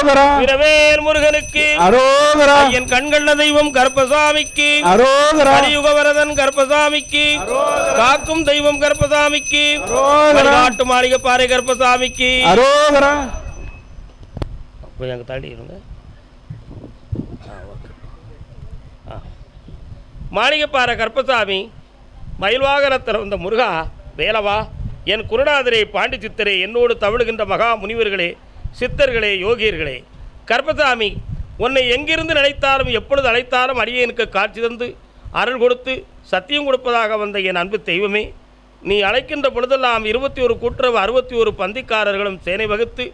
அரோகரா. வீரவேல் முருகனுக்கு அரோகரா. என் கண்கண்ட தெய்வம் கருப்பசாமிக்கு அரோகரா. கலியுகவரதன் கருப்பசாமிக்கு காக்கும் தெய்வம் கருப்பசாமிக்கு நாட்டு மாளிகைப்பாறை கருப்பசாமிக்கு அரோகரா. கொஞ்சம் தள்ளி இருங்க. மாளிகைப்பாறை கருப்பசாமி மயில்வாகனத்தில் வந்த முருகா வேலவா என் குருநாதரே பாண்டி சித்தரே என்னோடு தவிழுகின்ற மகா முனிவர்களே சித்தர்களே யோகியர்களே கருப்பசாமி உன்னை எங்கிருந்து நினைத்தாலும் எப்பொழுது அழைத்தாலும் அடியேனுக்கு காட்சி தந்து அருள் கொடுத்து சத்தியம் கொடுப்பதாக வந்த என் அன்பு தெய்வமே நீ அழைக்கின்ற பொழுதெல்லாம் 21 கூட்டுறவு 61 பந்திக்காரர்களும் சேனை வகுத்து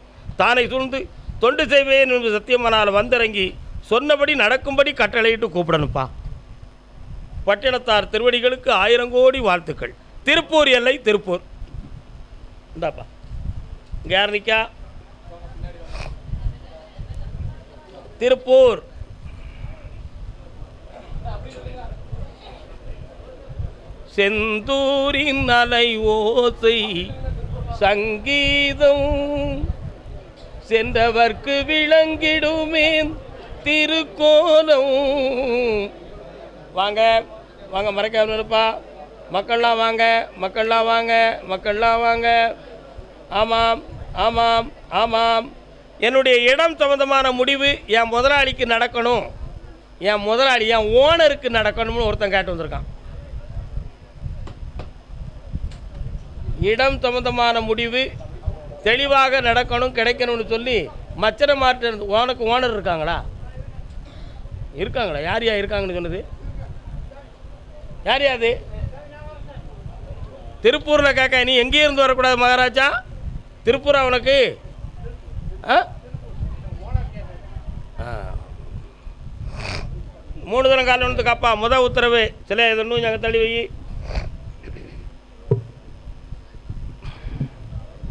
தானை சூழ்ந்து தொண்டு செய்வேன் என்று சத்தியமானால் வந்திறங்கி சொன்னபடி நடக்கும்படி கட்டளையிட்டு கூப்பிடணுப்பா. பட்டினத்தார் திருவடிகளுக்கு 1000 கோடி வாழ்த்துக்கள். திருப்பூர் எல்லை திருப்பூர் இந்தாப்பா இங்கே யார் நிற்கா? திருப்பூர் செந்தூரின் அலை ஓசை சங்கீதம் சென்றவர்க்கு விளங்கிடுமே திருக்கோலம். வாங்க வாங்க மறக்காம இருப்பா. மக்கள்லாம் வாங்க மக்கள்லாம் வாங்க மக்கள்லாம் வாங்க. ஆமாம் ஆமாம் ஆமாம் என்னுடைய இடம் சம்பந்தமான முடிவு என் முதலாளிக்கு நடக்கணும், என் முதலாளி என் ஓனருக்கு நடக்கணும்னு ஒருத்தன் கேட்டு வந்திருக்கான். இடம் சம்பந்தமான முடிவு தெளிவாக நடக்கணும் கிடைக்கணும்னு சொல்லி மச்சனை மாற்ற உனக்கு ஓனர் இருக்காங்களா? இருக்காங்களா? யார் யார் இருக்காங்கன்னு சொன்னது? யார் யாது? திருப்பூரில் கேட்க நீ எங்கேயும் இருந்து வரக்கூடாது மகாராஜா. திருப்பூரா உனக்கு? ஆ 3 தினம் காலம் வந்து காப்பா உத்தரவு சில இதொன்னும் ഞങ്ങൾ தள்ளி வை.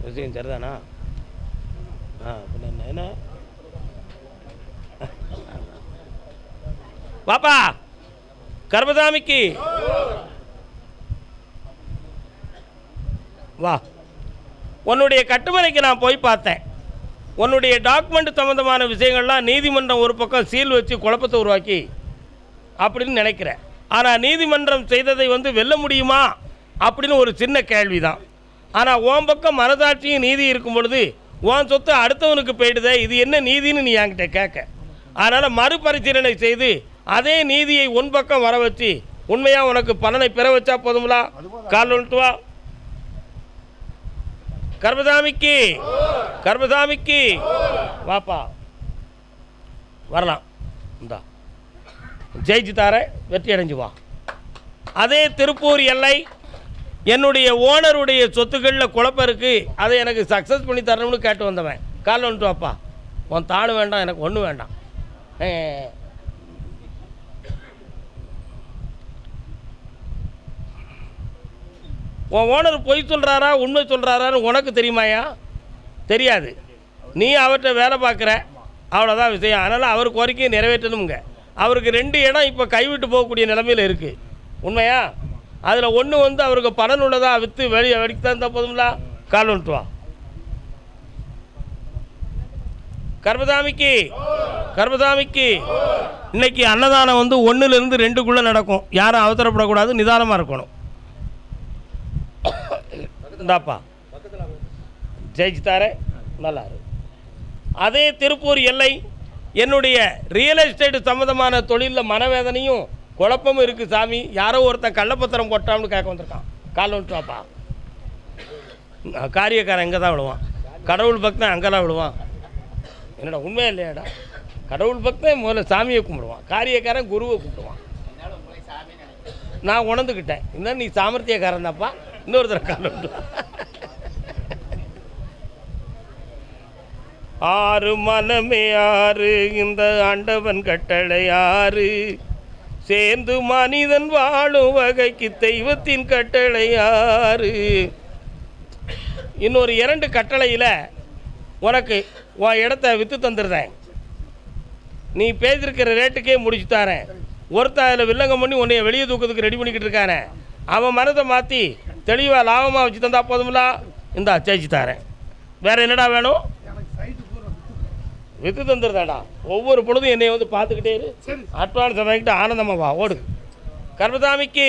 விஷயம் சரிதானா? பின்ன என்ன பாப்பா கருப்பசாமிக்கு வா. உன்னுடைய கட்டுமனைக்கு நான் போய் பார்த்தேன். உன்னுடைய டாக்குமெண்ட் சம்மந்தமான விஷயங்கள்லாம் நீதிமன்றம் ஒரு பக்கம் சீல் வச்சு குழப்பத்தை உருவாக்கி அப்படின்னு நினைக்கிறேன். ஆனால் நீதிமன்றம் செய்ததை வெல்ல முடியுமா அப்படின்னு ஒரு சின்ன கேள்வி தான். ஆனால் உன் பக்கம் மனசாட்சியும் நீதி இருக்கும் பொழுது உன் சொத்து அடுத்தவனுக்கு போயிடுதே, இது என்ன நீதின்னு நீ என்கிட்ட கேட்க. அதனால் மறுபரிசீலனை செய்து அதே நீதியை உன் பக்கம் வர வச்சு உண்மையாக உனக்கு பலனை பெற வச்சா போதுங்களா? கால் வந்துட்டு வா. கருப்பசாமிக்கு கருப்பசாமிக்கு வாப்பா வரலாம். இந்தா ஜெயிச்சு தார வெற்றி அடைஞ்சு வா. அதே திருப்பூர் எல்லை என்னுடைய ஓனருடைய சொத்துக்களில் குழப்பம் இருக்குது, அதை எனக்கு சக்ஸஸ் பண்ணி தரணும்னு கேட்டு வந்தவன். கால் வந்துட்டு வாப்பா. உன் தாடு வேண்டாம், எனக்கு ஒன்றும் வேண்டாம். உன் ஓனர் பொய் சொல்கிறாரா உண்மை சொல்கிறாரான்னு உனக்கு தெரியுமாயா? தெரியாது. நீ அவர்கிட்ட வேலை பார்க்குற, அவ்வளோதான் விஷயம். அதனால் அவர் கோரிக்கையை நிறைவேற்றணுங்க. அவருக்கு 2 இடம் இப்போ கைவிட்டு போகக்கூடிய நிலைமையில் இருக்குது. உண்மையா? அதில் ஒன்று அவருக்கு பலன் உள்ளதாக விற்று வெளியே வெடிக்க தான் போதுங்களா? கால் வந்துட்டு வா. கருப்பசாமிக்கு கருப்பசாமிக்கு இன்னைக்கு அன்னதானம் 1லேருந்து 2க்குள்ளே நடக்கும். யாரும் அவசரப்படக்கூடாது, நிதானமாக இருக்கணும். இந்தாப்பா ஜெயிச்சு தாரே நல்லா இருக்கு. அதே திருப்பூர் எல்லை என்னுடைய ரியல் எஸ்டேட் சம்மந்தமான தொழிலில் மனவேதனையும் குழப்பமும் இருக்குது சாமி. யாரோ ஒருத்தன் கள்ளப்பத்திரம் போட்டான்னு கேட்க வந்திருக்கான். கால் வந்துட்டு வாப்பா. காரியக்காரன் எங்கே தான் விழுவான், கடவுள் பக்தன் அங்கே தான் விழுவான். என்னடா உண்மையா இல்லையாடா? கடவுள் பக்தன் முதல்ல சாமியை கும்பிடுவான், காரியக்காரன் குருவை கும்பிடுவான். நான் உணர்ந்துக்கிட்டேன். இன்னும் நீ சாமர்த்தியக்காரன் தான்ப்பா. இன்னொருத்தர கால் வந்துட்டு ஆறு மனமே ஆறு இந்த ஆண்டவன் கட்டளை ஆறு சேர்ந்து மனிதன் வாழும் வகைக்கு தெய்வத்தின் கட்டளை ஆறு. இன்னொரு 2 கட்டளையில் உனக்கு உன் இடத்த விற்று தந்துடுறேன். நீ பேசியிருக்கிற ரேட்டுக்கே முடிச்சு தரேன். ஒருத்தன் அதில் வில்லங்கம் பண்ணி உன்னைய வெளியே தூக்கிறதுக்கு ரெடி பண்ணிக்கிட்டு இருக்கானே, அவன் மனதை மாற்றி தெளிவாக லாபமாக வச்சு தந்தா போதுங்களா? இந்தா ஜெயிச்சு தரேன். வேறு என்னடா வேணும்? வித்து தந்துருதாடா. ஒவ்வொரு பொழுதும் என்னை வந்து பார்த்துக்கிட்டே இரு. அட்வான்ஸ் வாங்கிட்டு ஆனந்தமாக வா, ஓடு. கர்மசாமிக்கு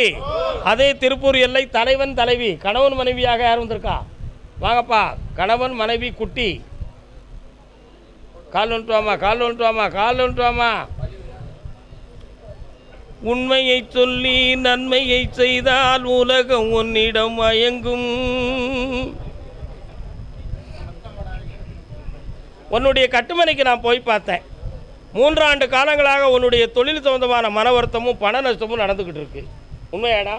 அதே திருப்பூர் எல்லை தலைவன் தலைவி கணவன் மனைவியாக யார் வந்திருக்கா? வாங்கப்பா. கணவன் மனைவி குட்டி. கால் வந்துட்டு வாமா. உண்மையை சொல்லி நன்மையை செய்தால் உலகம் உன்னிடம் மயங்கும். உன்னுடைய கட்டுமனைக்கு நான் போய் பார்த்தேன். 3 ஆண்டு காலங்களாக உன்னுடைய தொழில் சம்பந்தமான மன வருத்தமும் பண நஷ்டமும் நடந்துக்கிட்டு இருக்கு. உண்மையாடா?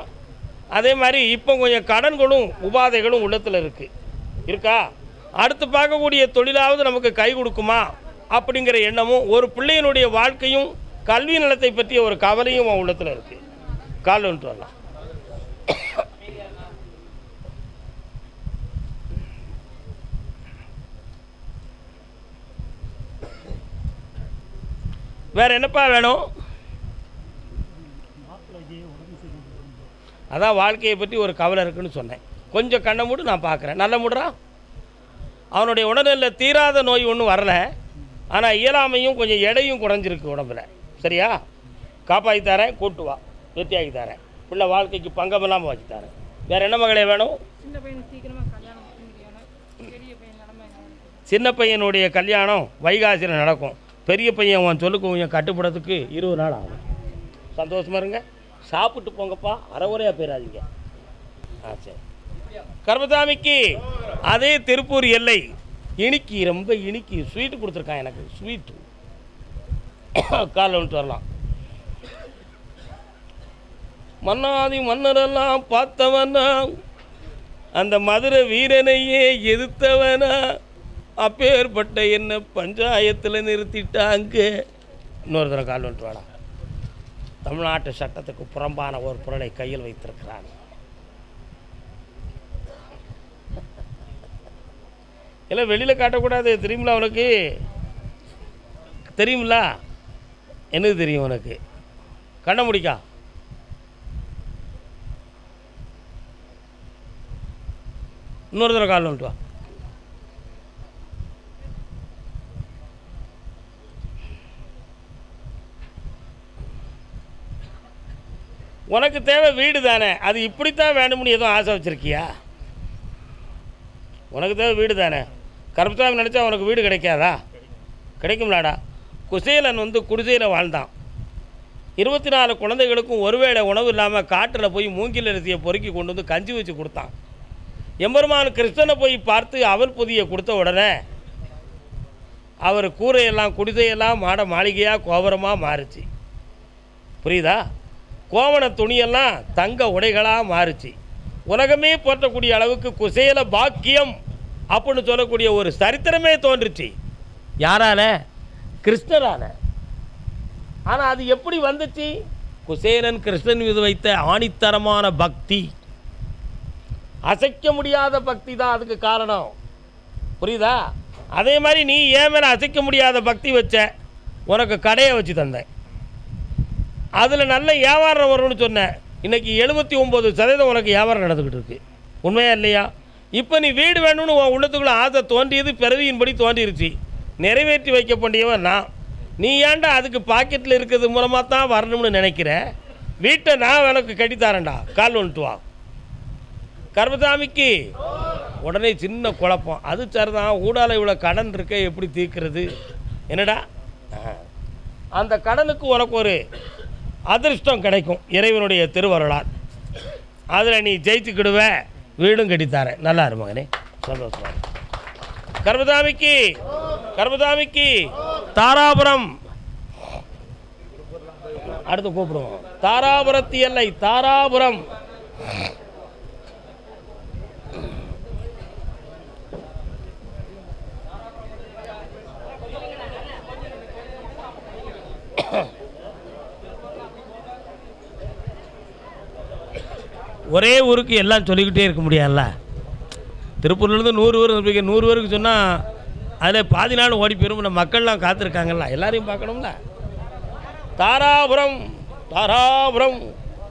அதே மாதிரி இப்போ கொஞ்சம் கடன்களும் உபாதைகளும் உள்ளத்தில் இருக்கா? அடுத்து பார்க்கக்கூடிய தொழிலாவது நமக்கு கை கொடுக்குமா அப்படிங்கிற எண்ணமும், ஒரு பிள்ளையினுடைய வாழ்க்கையும் கல்வி நலத்தை பற்றிய ஒரு கவலையும் உள்ளத்தில் இருக்குது. கால் வந்துட்டு வரலாம். வேற என்னப்பா வேணும்? அதான் வாழ்க்கையை பற்றி ஒரு கவலை இருக்குன்னு சொன்னேன். கொஞ்சம் கண்ணை மூடு, நான் பார்க்குறேன். நல்ல மூடுறா. அவனுடைய உடலில் தீராத நோய் ஒன்றும் வரலை, ஆனால் இயலாமையும் கொஞ்சம் எடையும் குறைஞ்சிருக்கு உடம்புல. சரியா? காப்பாற்றி தரேன், கூட்டு வா, வெற்றியாகி தரேன். பிள்ளை வாழ்க்கைக்கு பங்கம் இல்லாமல் வச்சு தரேன். வேறு என்ன மகளே வேணும்? சின்ன பையனுடைய கல்யாணம் வைகாசியில் நடக்கும். பெரிய பையன் உன் சொல்லுக்கு கொஞ்சம் கட்டுப்படுறதுக்கு 20 நாள் ஆகும். சந்தோஷமாக இருங்க. சாப்பிட்டு போங்கப்பா, அரைகுறையாக போயிடாதீங்க. சரி. கர்மசாமிக்கு அதே திருப்பூர் எல்லை இனிக்கி, ரொம்ப இனிக்கி ஸ்வீட்டு கொடுத்துருக்கான் எனக்கு. ஸ்வீட்டு காலில் வந்துட்டு வரலாம். மன்னாதி மன்னரெல்லாம் பார்த்தவனா, அந்த மதுரை வீரனையே எதிர்த்தவனா, அப்பேற்பட்ட என்ன பஞ்சாயத்தில் நிறுத்திட்டாங்க. இன்னொரு தடவை கால் வந்துட்டு வாடா. தமிழ்நாட்டு சட்டத்துக்கு புறம்பான ஒரு பொருளை கையில் வைத்திருக்கிறான். இல்லை, வெளியில் காட்டக்கூடாது. தெரியுங்களா உனக்கு? தெரியுங்களா? என்னது தெரியும் உனக்கு? கண்ண முடிக்கா. இன்னொரு தடவை கால் வந்துட்டு வா. உனக்கு தேவை வீடு தானே? அது இப்படித்தான் வேணும்னு எதுவும் ஆசை வச்சுருக்கியா? உனக்கு தேவை வீடு தானே? கருப்பசாமி நினச்சா உனக்கு வீடு கிடைக்காதா? கிடைக்கும்லாடா. குசேலன் வந்து குடிசையில் வாழ்ந்தான். 24 குழந்தைகளுக்கும் ஒருவேளை உணவு இல்லாமல் காட்டில் போய் மூங்கில் அரிசியை பொறுக்கி கொண்டு வந்து கஞ்சி வச்சு கொடுத்தான். எம்பெருமான் கிருஷ்ணனை போய் பார்த்து அவல் பொதியை கொடுத்த உடனே அவர் கூரையெல்லாம் குடிசையெல்லாம் மாட மாளிகையாக கோபுரமாக மாறுச்சு. புரியுதா? கோவண துணியெல்லாம் தங்க உடைகளாக மாறுச்சு. உலகமே போற்றக்கூடிய அளவுக்கு குசேல பாக்கியம் அப்படின்னு சொல்லக்கூடிய ஒரு சரித்திரமே தோன்றுச்சு. யாரால? கிருஷ்ணரால. ஆனால் அது எப்படி வந்துச்சு? குசேலன் கிருஷ்ணன் மீது வைத்த ஆணித்தரமான பக்தி, அசைக்க முடியாத பக்தி தான் அதுக்கு காரணம். புரியுதா? அதே மாதிரி நீ ஏன் மேலே அசைக்க முடியாத பக்தி வச்ச, உனக்கு கடையை வச்சு தந்தேன். அதில் நல்ல வியாபாரம் வரும்னு சொன்னேன். இன்றைக்கி 79% உனக்கு வியாபாரம் நடந்துக்கிட்டு இருக்கு. உண்மையா இல்லையா? இப்போ நீ வீடு வேணும்னு உன் உள்ளத்துக்குள்ளே ஆசை தோன்றியது பிறவியின்படி தோன்றிருச்சு. நிறைவேற்றி வைக்க வேண்டியவன் நான். நீ ஏன்டா அதுக்கு பாக்கெட்டில் இருக்கிறது மூலமாக தான் வரணும்னு நினைக்கிற? வீட்டை நான் உனக்கு கட்டித்தாரேன்டா. கால் வந்துட்டு வா. கர்மசாமிக்கு உடனே சின்ன குழப்பம். அது சரிதான், ஊடால இவ்வளோ கடன் இருக்க, எப்படி தீர்க்கிறது? என்னடா, அந்த கடனுக்கு உனக்கு ஒரு அதிர்ஷ்டம் கிடைக்கும் இறைவனுடைய திருவருளால். அதில் நீ ஜெயிச்சுக்கிடுவ, வீடும் கட்டித்தாரேன். நல்லா இரு மகனே, சந்தோஷமா. கர்மசாமிக்கு கர்மசாமிக்கு தாராபுரம் அடுத்து கூப்பிடுவோம். தாராபுரத்து எல்லை தாராபுரம். ஒரே ஊருக்கு எல்லாம் சொல்லிக்கிட்டே இருக்க முடியாதுல்ல. திருப்பூர்லேருந்து 100 ஊர் இருப்பீங்க. 100 ஊருக்கு சொன்னால் அதில் பாதி நாள் ஓடி போயிடும். நம்ம மக்கள்லாம் காத்திருக்காங்கல்ல, எல்லாரையும் பார்க்கணும்ல. தாராபுரம் தாராபுரம்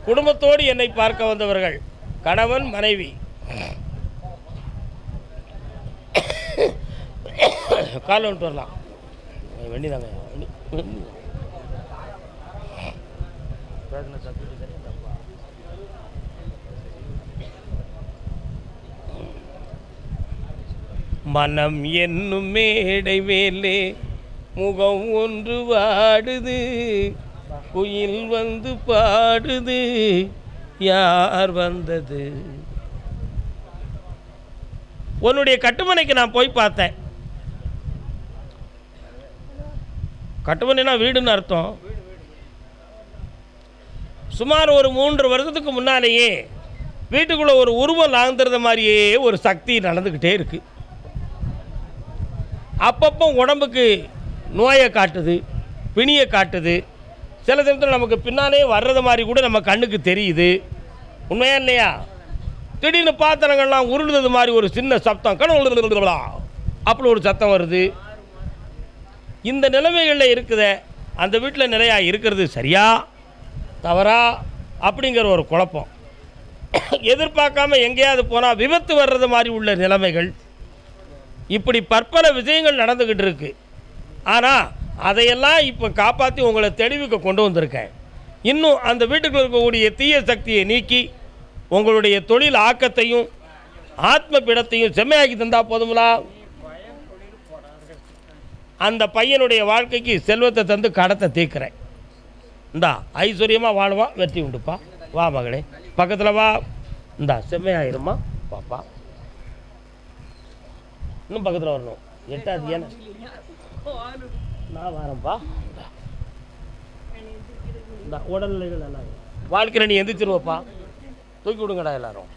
குடும்பத்தோடு என்னை பார்க்க வந்தவர்கள் கணவன் மனைவி. கால் வந்துட்டு வரலாம். வெண்ணி தாங்க வெண்ணி மனம் என்னும் மேடை மேலே முகம் ஒன்று வாடுது, குயில் வந்து பாடுது, யார் வந்தது? உன்னுடைய கட்டுமனைக்கு நான் போய் பார்த்தேன். கட்டுமனைனா வீடுன்னு அர்த்தம். சுமார் ஒரு 3 வருஷத்துக்கு முன்னாலேயே வீட்டுக்குள்ளே ஒரு உருவம் லாந்துறது மாதிரியே ஒரு சக்தி நடந்துக்கிட்டே இருக்கு. அப்பப்போ உடம்புக்கு நோயை காட்டுது, பிணியை காட்டுது. சில சமயத்தில் நமக்கு பின்னாலே வர்றது மாதிரி கூட நம்ம கண்ணுக்கு தெரியுது. உண்மையா இல்லையா? திடீர்னு பாத்திரங்கள்லாம் உருளுது மாதிரி ஒரு சின்ன சத்தம், கடவுளா அப்படி ஒரு சத்தம் வருது. இந்த நிலைமைகளில் இருக்குத அந்த வீட்டில் நிலையா இருக்கிறது சரியா தவறா அப்படிங்கிற ஒரு குழப்பம். எதிர்பார்க்காம எங்கேயாவது போனால் விபத்து வர்றது மாதிரி உள்ள நிலைமைகள், இப்படி பற்பல விஷயங்கள் நடந்துக்கிட்டு இருக்கு. ஆனால் அதையெல்லாம் இப்போ காப்பாற்றி உங்களை தெளிவுக்கு கொண்டு வந்திருக்கேன். இன்னும் அந்த வீட்டுக்குள்ள இருக்கக்கூடிய தீய சக்தியை நீக்கி உங்களுடைய தொழில் ஆக்கத்தையும் ஆத்ம பீடத்தையும் செம்மையாக்கி தந்தால் போதுங்களா? அந்த பையனுடைய வாழ்க்கைக்கு செல்வத்தை தந்து கடத்தை தீர்க்கிறேன். இந்தா ஐஸ்வர்யமாக வாழ்வா, வெற்றி உண்டுப்பா. வா மகளே, பக்கத்தில் வா. இந்தா செம்மையாயிருமா பாப்பா. இன்னும் பக்கத்தில் வரணும். எட்டாது ஏன்னா நான் வரேன்ப்பா. இந்த உடல்நிலைகள் நல்லா வாழ்க்கையில் நீ எந்திரிச்சிருவப்பா. தூக்கி விடுங்கடா எல்லாரும்.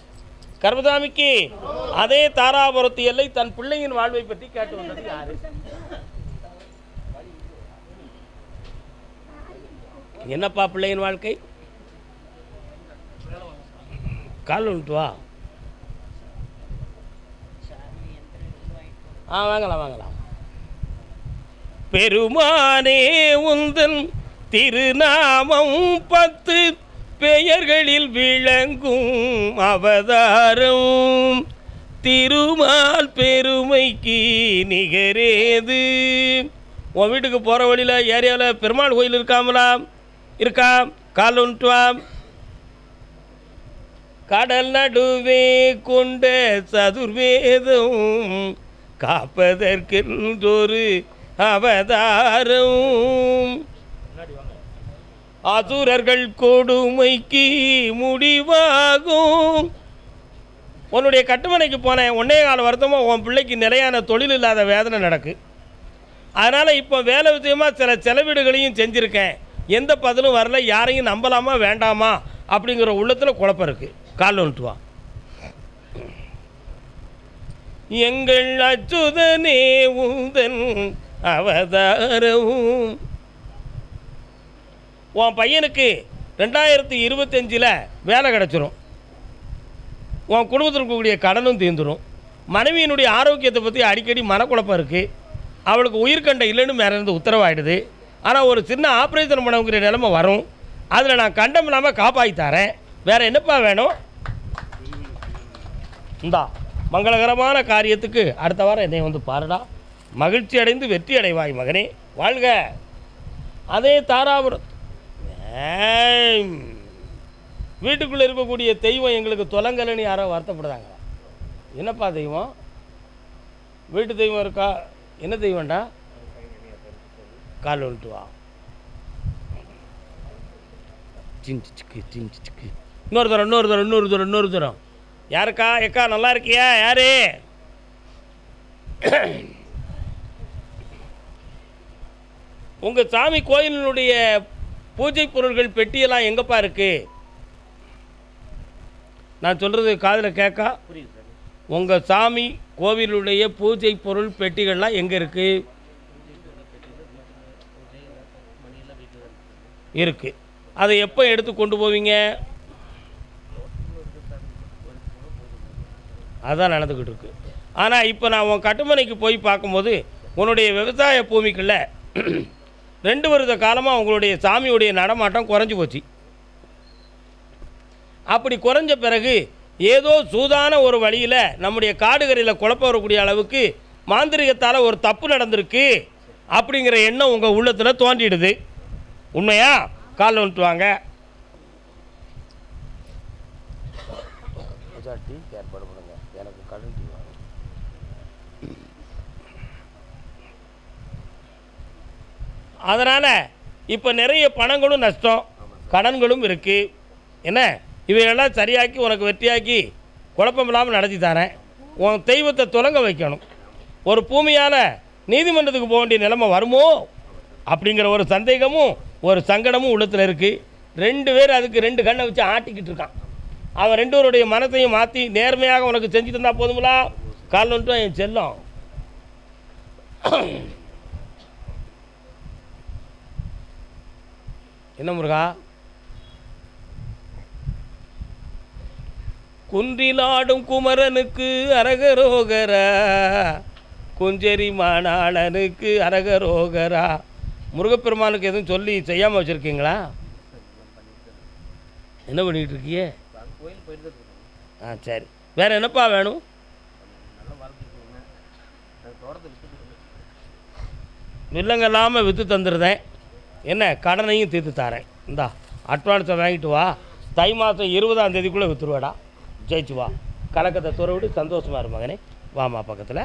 கர்மசாமிக்கு அதே தாராபுரத்து எல்லை தன் பிள்ளையின் வாழ்வை பற்றி கேட்டு வந்தது யாரு? என்னப்பா பிள்ளையின் வாழ்க்கை? கால் வந்துட்டு வா. வாங்கலாம். பெருமானே உந்தன் திருநாமம் 10 பெயர்களில் விளங்கும் அவதாரம். திருமால் பெருமைக்கு நிகரேது. உன் வீட்டுக்கு போகிற வழியில் ஏரியாவில் பெருமாள் கோயில் இருக்கா? கால் வந்துட்டு. கடல் நடுவே கொண்ட சதுர்வேதம் காப்பதற்கென்றொரு அவதாரம். அசுரர்கள் கொடுமைக்கு முடிவாகும். உன்னுடைய கட்டுமனைக்கு போனேன். 1.25 வருஷமாக உன் பிள்ளைக்கு நிலையான தொழில் இல்லாத வேதனை நடக்கு. அதனால் இப்போ வேலை விஷயமாக சில செலவீடுகளையும் செஞ்சுருக்கேன். எந்த பதிலும் வரல. யாரையும் நம்பலாமா வேண்டாமா அப்படிங்கிற உள்ளத்தில் குழப்பம் இருக்குது. கால் வந்துட்டு வா. எங்கள் அச்சுதனே உந்தன் அவதாரவும். உன் பையனுக்கு 2025 வேலை கிடச்சிரும். உன் குடும்பத்தில் இருக்கக்கூடிய கடனும் தீர்ந்துடும். மனைவியினுடைய ஆரோக்கியத்தை பற்றி அடிக்கடி மனக்குழப்பம் இருக்குது. அவளுக்கு உயிர்கண்டை இல்லைன்னு மேலே இருந்து உத்தரவாயிடுது. ஆனால் ஒரு சின்ன ஆப்ரேஷன் பண்ணவங்கிற நிலைமை வரும். அதில் நான் கண்டம் இல்லாமல் காப்பாற்றி தரேன். வேறு என்னப்பா வேணும்? இந்தா மங்களகரமான காரியத்துக்கு அடுத்த வாரம் என்னை வந்து பாருடா. மகிழ்ச்சி அடைந்து வெற்றி அடைவாய் மகனே, வாழ்க. அதே தாராபுரம் வீட்டுக்குள்ளே இருக்கக்கூடிய தெய்வம் எங்களுக்கு தொலங்கலன்னு யாரோ வருத்தப்படுறாங்க. என்னப்பா தெய்வம்? வீட்டு தெய்வம் இருக்கா? என்ன தெய்வம்டா? கால் வந்துட்டு வா. இன்னொரு தரம் யாருக்கா? எக்கா நல்லா இருக்கியா? யாரு? உங்கள் சாமி கோயிலினுடைய பூஜை பொருட்கள் பெட்டியெல்லாம் எங்கப்பா இருக்கு? நான் சொல்கிறது காதில் கேட்கா? உங்கள் சாமி கோவிலுடைய பூஜை பொருள் பெட்டிகள்லாம் எங்கே இருக்குது? இருக்குது. அதை எப்போ எடுத்து கொண்டு போவீங்க? அதான் நடந்துக்கிட்டு இருக்கு. ஆனால் இப்போ நான் உன் கட்டுமனைக்கு போய் பார்க்கும்போது உன்னுடைய விவசாய பூமிக்குள்ள 2 வருட காலமாக உங்களுடைய சாமியுடைய நடமாட்டம் குறைஞ்சி போச்சு. அப்படி குறைஞ்ச பிறகு ஏதோ சூதான ஒரு வழியில் நம்முடைய காடுகரையில் குழப்பம் வரக்கூடிய அளவுக்கு மாந்திரிகத்தால் ஒரு தப்பு நடந்திருக்கு அப்படிங்கிற எண்ணம் உங்கள் உள்ளத்தில் தோன்றிடுது. உண்மையா? காலில் வந்துட்டு வாங்க. டீ ஏற்பாடு பண்ணுங்க, எனக்கு கடன் டீ வாங்க. அதனால் இப்போ நிறைய பணங்களும் நஷ்டம், கடன்களும் இருக்குது. என்ன இவையெல்லாம் சரியாக்கி உனக்கு வெற்றியாக்கி குழப்பம் இல்லாமல் நடத்தி தரேன். உன் தெய்வத்தை தொடங்க வைக்கணும். ஒரு பூமியால் நீதிமன்றத்துக்கு போக வேண்டிய நிலைமை வருமோ அப்படிங்கிற ஒரு சந்தேகமும் ஒரு சங்கடமும் உள்ளத்தில் இருக்குது. 2 பேர் அதுக்கு 2 கண்ணை வச்சு ஆட்டிக்கிட்டு இருக்கான். அவன் 2 பேருடைய மனத்தையும் மாற்றி நேர்மையாக உனக்கு செஞ்சு தந்தா போதுங்களா? கால் வந்துட்டு என் செல்லம். என்ன முருகா? குன்றிலாடும் குமரனுக்கு அரகரோகரா, குஞ்சரி மானாளனுக்கு அரகரோகரா. முருகப்பெருமானுக்கு எதுவும் சொல்லி செய்யாமல் வச்சுருக்கீங்களா? என்ன பண்ணிக்கிட்டு இருக்கியே? சரி, வேறு என்னப்பா வேணும்? வில்லங்க இல்லாமல் விற்று தந்துடுறேன். என்ன கடனையும் தீர்த்து தரேன். இந்தா அட்வான்ஸை வாங்கிட்டு வா. தை மாதம் 20ஆம் தேதிக்குள்ளே விற்றுருவாடா. ஜெயிச்சு வா. கலக்கத்தை துற விட்டு சந்தோஷமாக இரு மகனே. வாமா பக்கத்தில்.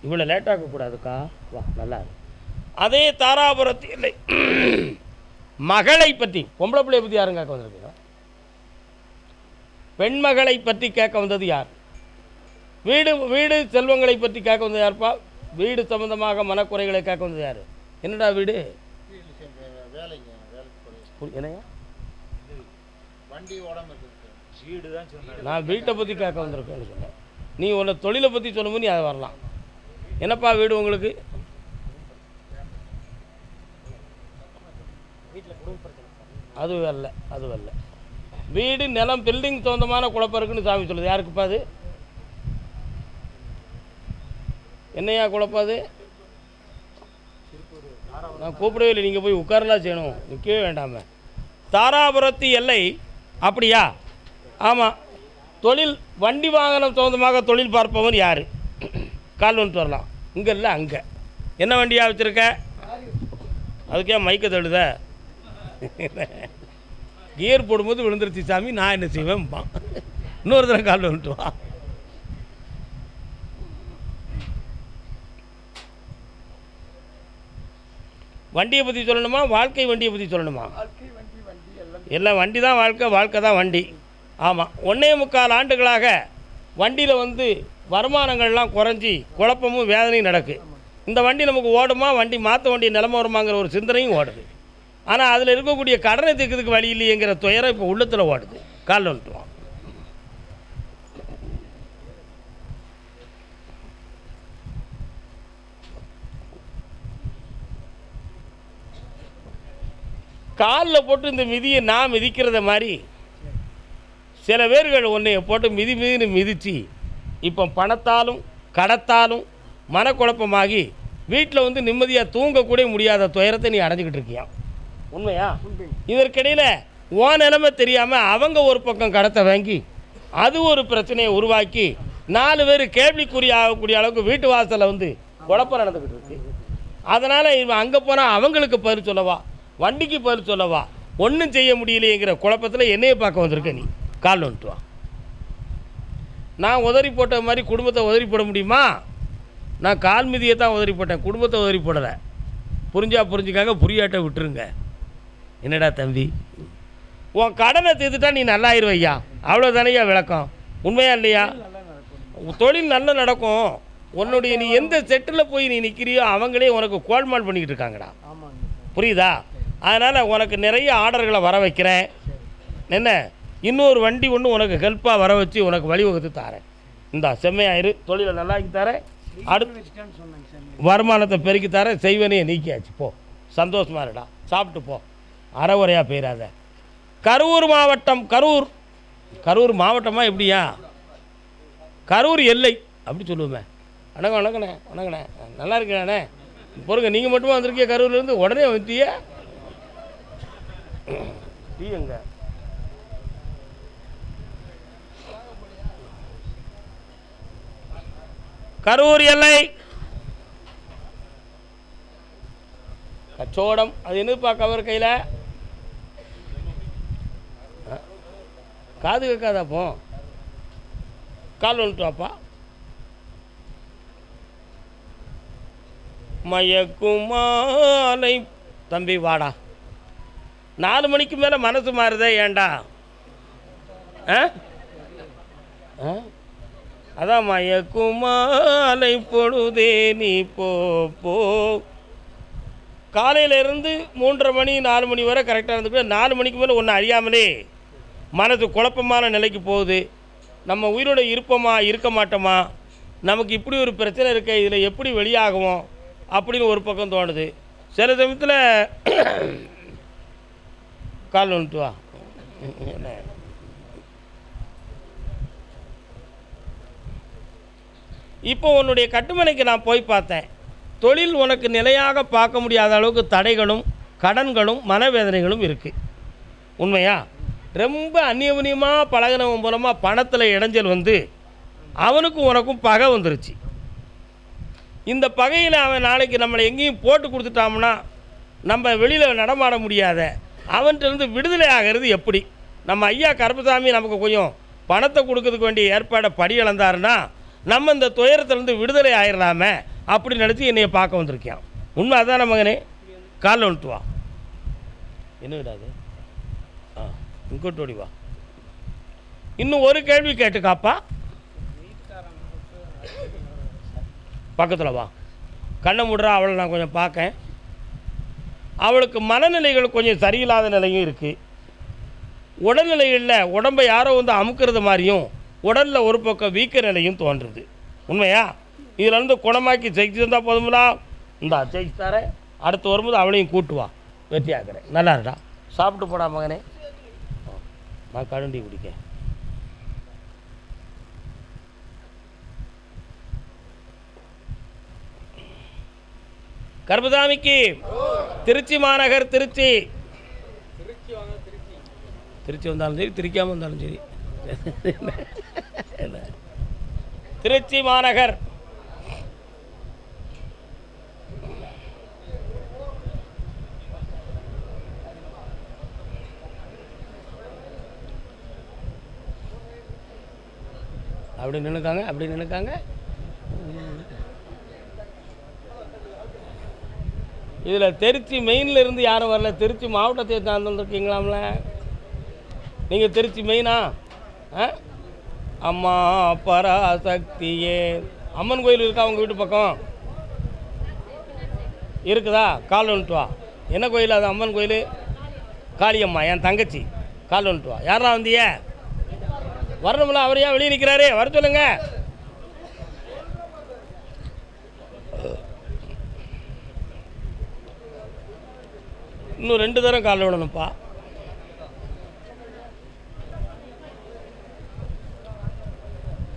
இவ்வளோ லேட்டாகக்கூடாதுக்கா. வா, நல்லா இருக்கு. அதே தாராபுரத்து இல்லை மகளை பற்றி, பொம்பளை பிள்ளையை பற்றி யாரும் கேட்க வந்திருக்கீங்க? பெண்மகளை பற்றி கேட்க வந்தது யார்? வீடு செல்வங்களை பற்றி கேட்க வந்தது யாருப்பா? வீடு சம்பந்தமாக மனக்குறைகளை கேட்க வந்தது யார்? என்னடா வீடு? என்னையா நான் வீட்டை பற்றி கேட்க வந்திருக்கேன்னு சொன்னேன். நீ உன்னை தொழிலை பற்றி சொல்லும்போது நீ அதை வரலாம். என்னப்பா வீடு உங்களுக்கு? அது வரல. வீடு நிலம் பில்டிங் சொந்தமான குழப்பம் இருக்குன்னு சாமி சொல்லுது. யாருக்குப்பா அது? என்னையா குழப்பாது? நான் கூப்பிடவே இல்லை. நீங்கள் போய் உட்காரலாம் செய்யணும், நிற்கவே வேண்டாமே. தாராபுரத்து எல்லை அப்படியா? ஆமாம். தொழில் வண்டி வாகனம் சொந்தமாக தொழில் பார்ப்பவன் யார்? கால் வந்துட்டு வரலாம். இங்கே இல்லை, அங்கே. என்ன வண்டியாக வச்சுருக்க? அதுக்கே மைக்க தழுத. கியர் போடும்போது விழுந்துருச்சு சாமி, நான் என்ன செய்வேன்ப்பா. இன்னொரு தடவை கால் வந்துட்டு வா. வண்டியை பற்றி சொல்லணுமா, வாழ்க்கை வண்டியை பற்றி சொல்லணுமா? எல்லாம் வண்டி தான் வாழ்க்கை, வாழ்க்கை தான் வண்டி. ஆமாம். 1.25 ஆண்டுகளாக வண்டியில் வருமானங்கள்லாம் குறைஞ்சி குழப்பமும் வேதனையும் நடக்கு. இந்த வண்டி நமக்கு ஓடுமா, வண்டி மாற்ற வேண்டிய நிலைமை வருமாங்கிற ஒரு சிந்தனையும் ஓடுது. ஆனால் அதில் இருக்கக்கூடிய கடனை தீர்க்கிறதுக்கு வழி இல்லையேங்கிற துயரம் இப்போ உள்ளத்தில் ஓடுது. காலில் வந்துட்டுவோம். காலில் போட்டு இந்த மிதியை நான் மிதிக்கிறத மாதிரி சில பேர்கள் உன்னைய போட்டு மிதின்னு மிதித்து இப்போ பணத்தாலும் கடத்தாலும் மனக்குழப்பமாகி வீட்டில் நிம்மதியாக தூங்கக்கூட முடியாத துயரத்தை நீ அடைஞ்சிக்கிட்டு இருக்கியா? உண்மையா? இதற்கிடையில் உன் நிலைமை தெரியாமல் அவங்க ஒரு பக்கம் கடத்தை வாங்கி அது ஒரு பிரச்சனையை உருவாக்கி 4 பேர் கேள்விக்குறி ஆகக்கூடிய அளவுக்கு வீட்டு வாசலில் குழப்பம் நடந்துக்கிட்டு இருக்கு. அதனால் இவன் அங்கே போனால் அவங்களுக்கு பதில் சொல்லவா, வண்டிக்கு பதில் சொல்லவா, ஒன்றும் செய்ய முடியலையேங்கிற குழப்பத்தில் என்னையை பார்க்க வந்திருக்க. நீ கால் வந்துட்டு வா. நான் உதறி போட்ட மாதிரி குடும்பத்தை உதறி போட முடியுமா? நான் கால் மிதியை தான் உதறி போட்டேன், குடும்பத்தை உதறி போடலை. புரிஞ்சுக்காங்க, புரியாட்ட விட்டுருங்க. என்னடா தம்பி, உன் கடனை தீர்த்துட்டா நீ நல்லாயிருவையா, அவ்வளோதானையா விளக்கம். உண்மையா இல்லையா? தொழில் நல்லா நடக்கும். உன்னுடைய நீ எந்த செட்டில் போய் நீ நிற்கிறியோ அவங்களே உனக்கு கோல்மால் பண்ணிக்கிட்டு இருக்காங்கடா. புரியுதா? அதனால் உனக்கு நிறைய ஆர்டர்களை வர வைக்கிறேன். என்ன, இன்னொரு வண்டி ஒன்று உனக்கு ஹெல்ப்பாக வர வச்சு உனக்கு வழிவகுத்து தரேன். இந்தா செம்மையாயிரு, தொழிலை நல்லாக்கி தரேன், அடுத்து வருமானத்தை பெருக்கி தரேன், செய்வனையை நீக்கியாச்சு. போ, சந்தோஷமாக இருடா, சாப்பிட்டு போ, அறவுரையாக போயிடாத. கரூர் மாவட்டம், கரூர் மாவட்டமாக எப்படியா? கரூர் எல்லை அப்படி சொல்லுவோமே. வணக்கண்ணே, நல்லா இருக்கண்ணே. பொறுங்க, நீங்கள் மட்டுமா வந்திருக்கீங்க கரூர்லேருந்து? உடனே வந்துட்டிய டீ எங்க? கரூர் எல்லை கச்சோடம். அது என்னப்பா கவர் கையில்? காது கேட்காதாப்போ? கால் வந்துட்டு வாப்பா. மயக்குமாலை தம்பி வாடா. 4 மணிக்கு மேலே மனசு மாறுதே ஏண்டா? அதான் மயக்குமாலை பொழுதே நீ போ போ. காலையிலேருந்து 3:30 மணி 4 மணி வரை கரெக்டாக இருந்துட்டு 4 மணிக்கு மேலே ஒன்று அறியாமலே மனது குழப்பமான நிலைக்கு போகுது. நம்ம உயிரோட இருப்போமா இருக்க மாட்டோமா, நமக்கு இப்படி ஒரு பிரச்சனை இருக்க, இதில் எப்படி வெளியாகுவோம் அப்படின்னு ஒரு பக்கம் தோணுது. சில சமயத்தில் கால் வந்துட்டு வா. இப்போ உன்னுடைய கட்டுமனைக்கு நான் போய் பார்த்தேன். தொழில் உனக்கு நிலையாக பார்க்க முடியாத அளவுக்கு தடைகளும் கடன்களும் மனவேதனைகளும் இருக்குது. உண்மையா? ரொம்ப அந்நியமனியமாக பழகினவன் மூலமாக பணத்தில் இடைஞ்சல் வந்து அவனுக்கும் உனக்கும் பகை வந்துருச்சு. இந்த பகையில் அவன் நாளைக்கு நம்மளை எங்கேயும் போட்டு கொடுத்துட்டாம்னா நம்ம வெளியில் நடமாட முடியாத அவன்கிட்டருந்து விடுதலை ஆகிறது எப்படி? நம்ம ஐயா கருப்பசாமி நமக்கு கொஞ்சம் பணத்தை கொடுக்கறதுக்கு வேண்டிய ஏற்பாடை படி இழந்தாருன்னா நம்ம இந்த துயரத்துலேருந்து விடுதலை ஆயிடலாமே அப்படி நினச்சி என்னையை பார்க்க வந்திருக்கான். உண்மை அதான மகனே? காலில் வந்துட்டு வா. என்ன விடாது? இங்கோட்டோடி வா. இன்னும் ஒரு கேள்வி கேட்டுக்காப்பா. பக்கத்தில் வா. கண்ணை மூடுறா. அவளை நான் கொஞ்சம் பார்க்கேன். அவளுக்கு மனநிலைகள் கொஞ்சம் சரியில்லாத நிலையும் இருக்குது. உடல்நிலைகளில் உடம்பை யாரோ வந்து அமுக்கிறது மாதிரியும் உடலில் ஒரு பக்கம் வீக்க நிலையும் தோன்றுறது. உண்மையா? இதில் இருந்து குணமாக்கி ஜெயிச்சு இருந்தால் போதுங்களா? இந்தா ஜெயிச்சு தரேன். அடுத்து வரும்போது அவளையும் கூட்டுவா, வெற்றி ஆக்கிறேன். நல்லா இருக்கா? சாப்பிட்டு போடா மகனே. நான் கழுண்டி குடிக்க. கருப்பசாமிக்கு திருச்சி மாநகர். திருச்சி திருச்சி வந்தாலும் சரி, திரிக்காமல் வந்தாலும் சரி, திருச்சி மாநகர். அப்படி நினைக்காங்க, அப்படி நினைக்காங்க. இதில் திருச்சி மெயினில் இருந்து யாரும் வரல. திருச்சி மாவட்டத்தை சார்ந்துருக்கீங்களாம்ல நீங்கள்? திருச்சி மெயினா? அம்மா பராசக்தியே அம்மன் கோயில் இருக்கா உங்கள் வீட்டு பக்கம்? இருக்குதா? கால் வந்துட்டு வா. என்ன கோயில் அது? அம்மன் கோயில். காளியம்மா என் தங்கச்சி. கால் வந்துட்டு வா. யாரா வந்திய? வரணும்ல. அவர் ஏன் வெளியே நிற்கிறாரு? வர சொல்லுங்க. இன்னும் 2 தரம் கால் விடணும்ப்பா.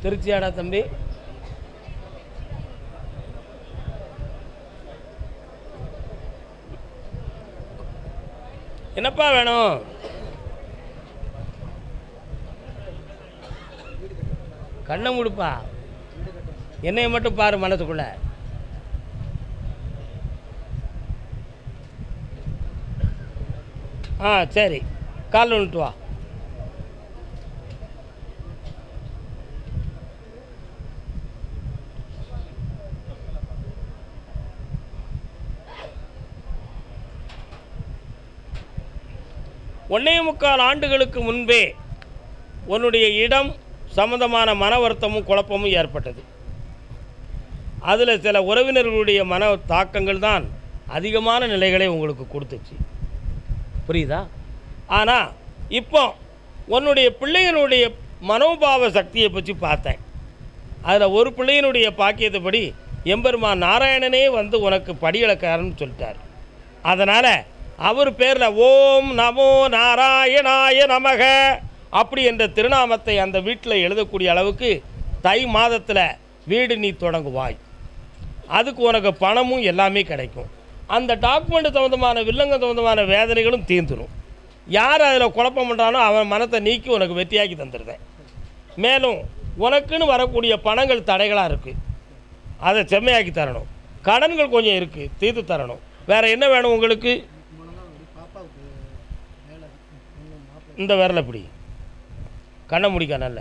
திருச்சியாடா தம்பி? என்னப்பா வேணும்? கண்ணை மூடுப்பா. என்னைய மட்டும் பாரு மனசுக்குள்ள. சரி, கால் வந்துட்டு வா. ஒன்றே முக்கால் ஆண்டுகளுக்கு முன்பே உன்னுடைய இடம் சம்பந்தமான மன வருத்தமும் குழப்பமும் ஏற்பட்டது. அதில் சில உறவினர்களுடைய மன தாக்கங்கள் தான் அதிகமான நிலைகளை உங்களுக்கு கொடுத்துச்சு. புரியுதா? ஆனால் இப்போ உன்னுடைய பிள்ளைகளுடைய மனோபாவ சக்தியை பற்றி பார்த்தேன். அதில் ஒரு பிள்ளையினுடைய பாக்கியத்தைப்படி எம்பெருமான் நாராயணனே வந்து உனக்கு படியிழக்காரன்னு சொல்லிட்டார். அதனால் அவர் பேரில் ஓம் நமோ நாராயணாய நமக அப்படி என்ற திருநாமத்தை அந்த வீட்டில் எழுதக்கூடிய அளவுக்கு தை மாதத்தில் வீடு நீ தொடங்குவாய். அதுக்கு உனக்கு பணமும் எல்லாமே கிடைக்கும். அந்த டாக்குமெண்ட் சம்மந்தமான வில்லங்க சம்மந்தமான வேதனைகளும் தீர்ந்துடும். யார் அதில் குழப்பம் பண்ணுறானோ அவன் மனத்தை நீக்கி உனக்கு வெற்றியாக்கி தந்துடுறேன். மேலும் உனக்குன்னு வரக்கூடிய பணங்கள் தடைகளாக இருக்குது. அதை செம்மையாக்கி தரணும். கடன்கள் கொஞ்சம் இருக்குது, தீர்த்து தரணும். வேறு என்ன வேணும் உங்களுக்கு? இந்த விரல இப்படி கண்ணை முடிக்க நல்ல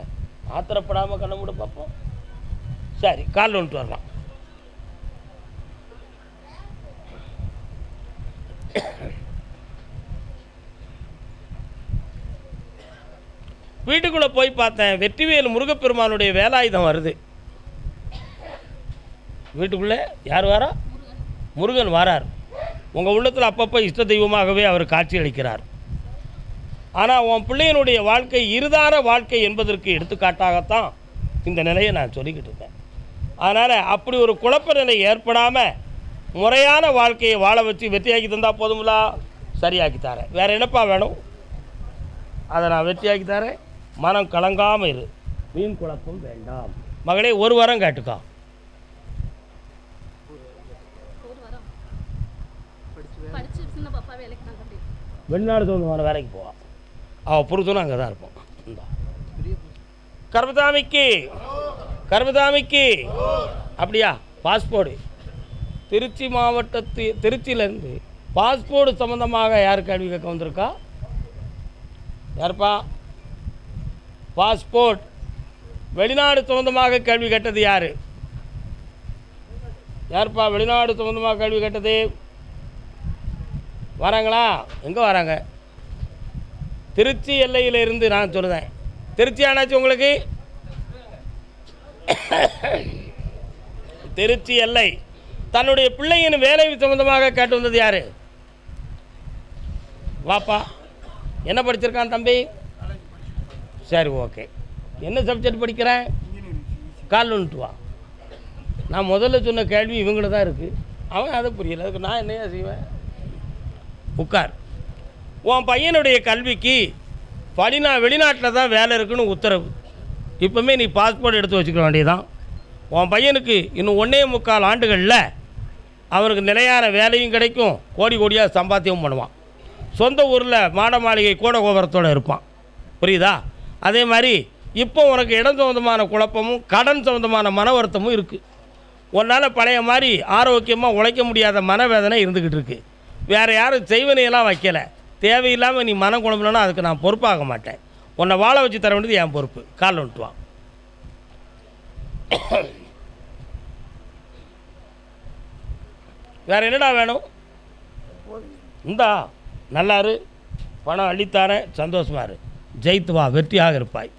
ஆத்திரப்படாமல் கண்ணை மூட பார்ப்போம். சரி, காலில் வந்துட்டு வரலாம். வீட்டுக்குள்ளே போய் பார்த்தேன், வெற்றிவேல் முருகப்பெருமானுடைய வேலாயுதம் வருது. வீட்டுக்குள்ளே யார் வாரா? முருகன் வாரார். உங்கள் உள்ளத்தில் அப்பப்போ இஷ்ட தெய்வமாகவே அவர் காட்சி அளிக்கிறார். ஆனால் உன் பிள்ளையனுடைய வாழ்க்கை இருதார வாழ்க்கை என்பதற்கு எடுத்துக்காட்டாகத்தான் இந்த நிலையை நான் சொல்லிக்கிட்டு இருக்கேன். அதனால் அப்படி ஒரு குழப்ப நிலை ஏற்படாமல் முறையான வாழ்க்கையை வாழ வச்சு வெற்றியாக்கி தந்தால் போதுங்களா? சரியாக்கி தரேன். வேறு என்னப்பா வேணும்? அதை நான் வெற்றியாக்கி தரேன். மனம் கலங்காமல் இரு, வீண் குழப்பம் வேண்டாம். மகளே, ஒரு வாரம் கேட்டுக்கா. வெளிநாடு தோன்று வர வேலைக்கு போவா. அவள் புரிதலும் அங்கே தான் இருப்போம். இந்த கர்மதாமிக்கு அப்படியா? பாஸ்போர்டு திருச்சி திருச்சியிலேருந்து பாஸ்போர்டு சம்மந்தமாக யார் கேள்வி கேட்க வந்திருக்கா? யாருப்பா? பாஸ்போர்ட் வெளிநாடு சம்மந்தமாக கேள்வி கேட்டது யார்? யாருப்பா வெளிநாடு சம்மந்தமாக கேள்வி கேட்டது? வராங்களா? எங்கே வராங்க? திருச்சி எல்லையிலிருந்து நான் சொல்லுதேன். திருச்சி ஆனாச்சு உங்களுக்கு? திருச்சி எல்லை. தன்னுடைய பிள்ளையின் வேலை சம்பந்தமாக கேட்டு வந்தது யார்? வாப்பா. என்ன படிச்சிருக்கான் தம்பி? சரி, ஓகே. என்ன சப்ஜெக்ட் படிக்கிறேன்? கால்னுட்டு வா. நான் முதல்ல சொன்ன கேள்வி இவங்கள தான் இருக்குது. அவன் அதை புரியலை. அதுக்கு நான் என்னையா செய்வேன்? உட்கார். உன் பையனுடைய கல்விக்கு வெளிநாட்டில் தான் வேலை இருக்குன்னு உத்தரவு. இப்போமே நீ பாஸ்போர்ட் எடுத்து வச்சுக்க வேண்டியதான். உன் பையனுக்கு இன்னும் 1.25 ஆண்டுகளில் அவனுக்கு நிலையான வேலையும் கிடைக்கும், கோடி கோடியாக சம்பாத்தியமும் பண்ணுவான். சொந்த ஊரில் மாட மாளிகை கூட கோபுரத்தோடு இருப்பான். புரியுதா? அதே மாதிரி இப்போ உனக்கு இடம் சம்மந்தமான குழப்பமும் கடன் சம்மந்தமான மன வருத்தமும் இருக்குது. உன்னால் பழைய மாதிரி ஆரோக்கியமாக உழைக்க முடியாத மனவேதனை இருந்துக்கிட்டு இருக்குது. வேறு யாரும் செய்வனையெல்லாம் வைக்கலை. தேவையில்லாமல் நீ மனம் குழம்புனா அதுக்கு நான் பொறுப்பாக மாட்டேன். உன்னை வாழ வச்சு தர வேண்டியது என் பொறுப்பு. காலில் விட்டுவான். வேறு என்னடா வேணும்? இந்தா நல்லாரு, பணம் அள்ளித்தாரேன், சந்தோஷமாக இரு, ஜெயித்து வா, வெற்றியாக இருப்பாய்.